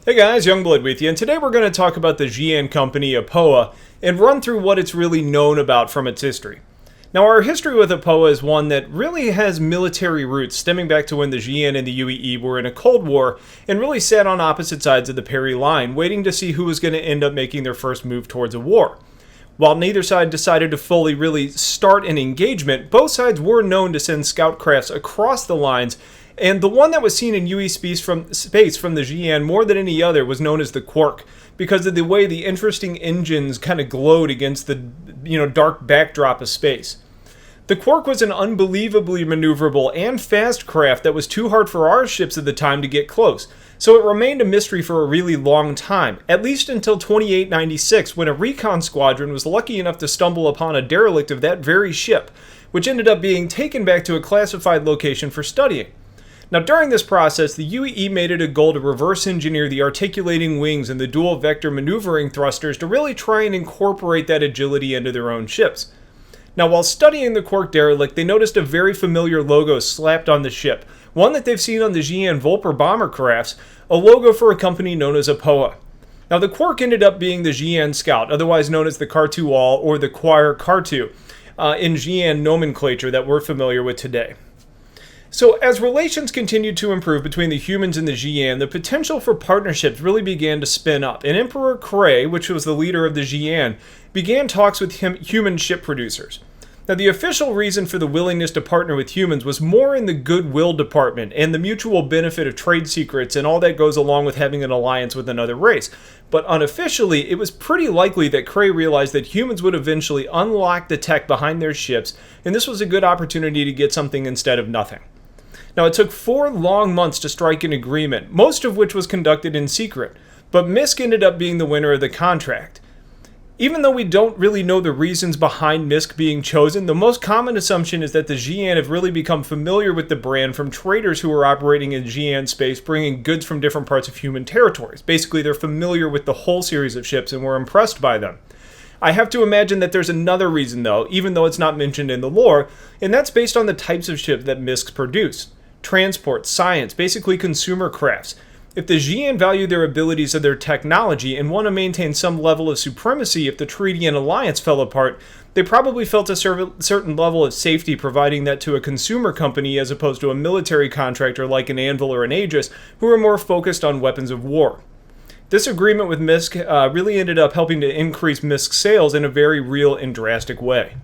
Hey guys, Youngblood with you, and today we're going to talk about the xi'an company Aopoa and run through what it's really known about from its history. Now, our history with Aopoa is one that really has military roots stemming back to when the xi'an and the UAE were in a Cold War and really sat on opposite sides of the Perry Line, waiting to see who was going to end up making their first move towards a war. While neither side decided to fully really start an engagement, both sides were known to send scout crafts across the lines, and the one that was seen in UE space from the xi'an more than any other was known as the Quark, because of the way the interesting engines kind of glowed against the dark backdrop of space. The Quark was an unbelievably maneuverable and fast craft that was too hard for our ships at the time to get close, so it remained a mystery for a really long time, at least until 2896, when a recon squadron was lucky enough to stumble upon a derelict of that very ship, which ended up being taken back to a classified location for studying. Now, during this process, the UAE made it a goal to reverse engineer the articulating wings and the dual vector maneuvering thrusters to really try and incorporate that agility into their own ships. Now, while studying the Quark derelict, they noticed a very familiar logo slapped on the ship, one that they've seen on the xi'an Volper bomber crafts, a logo for a company known as Aopoa. Now, the Quark ended up being the xi'an Scout, otherwise known as the Kartual or the Choir Kartu, in xi'an nomenclature that we're familiar with today. So, as relations continued to improve between the humans and the xi'an, the potential for partnerships really began to spin up, and Emperor Kray, which was the leader of the xi'an, began talks with human ship producers. Now, the official reason for the willingness to partner with humans was more in the goodwill department and the mutual benefit of trade secrets and all that goes along with having an alliance with another race. But unofficially, it was pretty likely that Kray realized that humans would eventually unlock the tech behind their ships, and this was a good opportunity to get something instead of nothing. Now, it took 4 long months to strike an agreement, most of which was conducted in secret, but Misk ended up being the winner of the contract. Even though we don't really know the reasons behind Misk being chosen, the most common assumption is that the xi'an have really become familiar with the brand from traders who are operating in xi'an space, bringing goods from different parts of human territories. Basically, they're familiar with the whole series of ships and were impressed by them. I have to imagine that there's another reason, though, even though it's not mentioned in the lore, and that's based on the types of ships that Misk produce. Transport, science, basically consumer crafts. If the xi'an value their abilities of their technology and want to maintain some level of supremacy if the treaty and alliance fell apart, they probably felt a certain level of safety providing that to a consumer company as opposed to a military contractor like an Anvil or an Aegis, who are more focused on weapons of war. This agreement with Misk really ended up helping to increase Misk's sales in a very real and drastic way.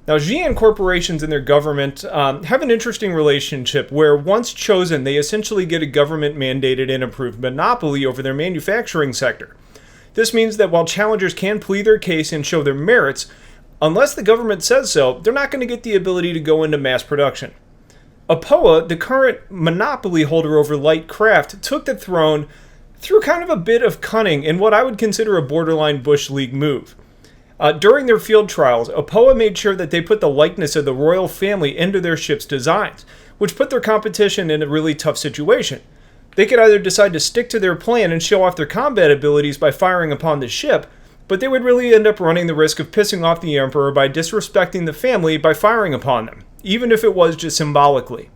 Now, xi'an corporations and their government have an interesting relationship where, once chosen, they essentially get a government-mandated and approved monopoly over their manufacturing sector. This means that while challengers can plead their case and show their merits, unless the government says so, they're not going to get the ability to go into mass production. Aopoa, the current monopoly holder over light craft, took the throne through kind of a bit of cunning in what I would consider a borderline Bush League move. During their field trials, Aopoa made sure that they put the likeness of the royal family into their ship's designs, which put their competition in a really tough situation. They could either decide to stick to their plan and show off their combat abilities by firing upon the ship, but they would really end up running the risk of pissing off the Emperor by disrespecting the family by firing upon them, even if it was just symbolically.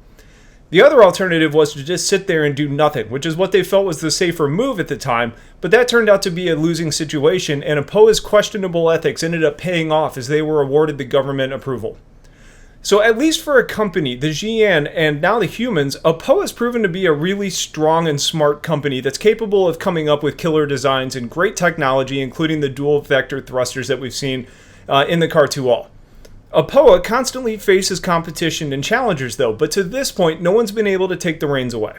The other alternative was to just sit there and do nothing, which is what they felt was the safer move at the time, but that turned out to be a losing situation, and Aopoa's questionable ethics ended up paying off as they were awarded the government approval. So at least for a company, the xi'an and now the humans, Aopoa has proven to be a really strong and smart company that's capable of coming up with killer designs and great technology, including the dual vector thrusters that we've seen in the Kartual. Aopoa constantly faces competition and challengers, though, but to this point, no one's been able to take the reins away.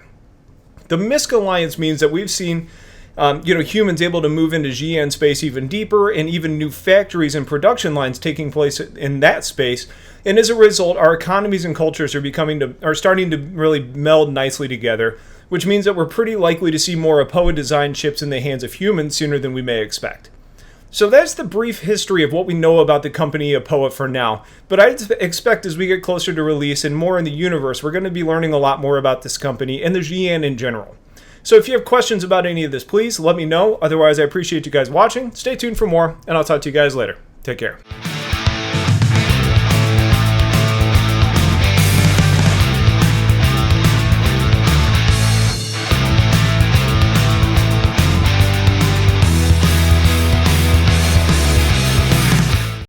The Misk alliance means that we've seen humans able to move into xi'an space even deeper, and even new factories and production lines taking place in that space. And as a result, our economies and cultures are starting to really meld nicely together, which means that we're pretty likely to see more Aopoa-designed ships in the hands of humans sooner than we may expect. So that's the brief history of what we know about the company Aopoa for now, but I expect as we get closer to release and more in the universe, we're going to be learning a lot more about this company and the xi'an in general. So if you have questions about any of this, please let me know. Otherwise, I appreciate you guys watching. Stay tuned for more, and I'll talk to you guys later. Take care.